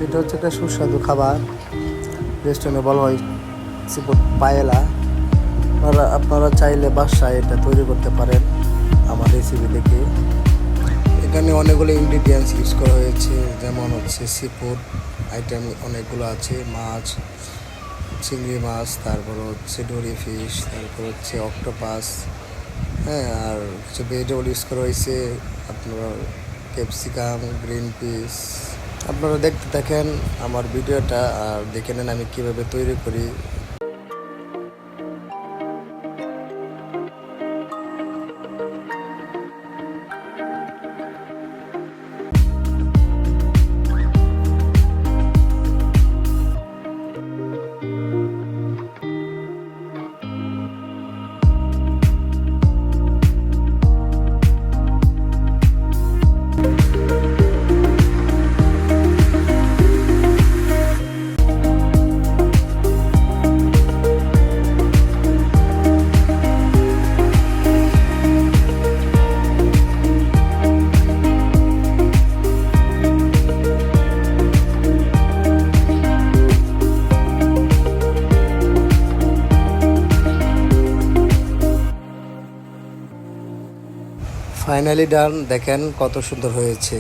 এটা হচ্ছে একটা সুস্বাদু খাবার, রেস্টুরেন্টে বলা হয় সিফুড পায়েলা। আপনারা চাইলে বাসায় এটা তৈরি করতে পারেন আমার রেসিপি দেখে। এখানে অনেকগুলো ইনগ্রিডিয়েন্টস ইউজ করা হয়েছে, যেমন হচ্ছে সিফুড আইটেম অনেকগুলো আছে, মাছ, চিংড়ি মাছ, তারপর হচ্ছে ডোরি ফিশ, তারপর হচ্ছে অক্টোপাস, হ্যাঁ, আর কিছু ভেজিটেবল ইউজ করা হয়েছে, আপনার ক্যাপসিকাম, গ্রিন পিস। আপনারা দেখতে থাকেন আমার ভিডিওটা আর দেখে নেন আমি কীভাবে তৈরি করি। ফাইনালি ডান, দেখেন কত সুন্দর হয়েছে।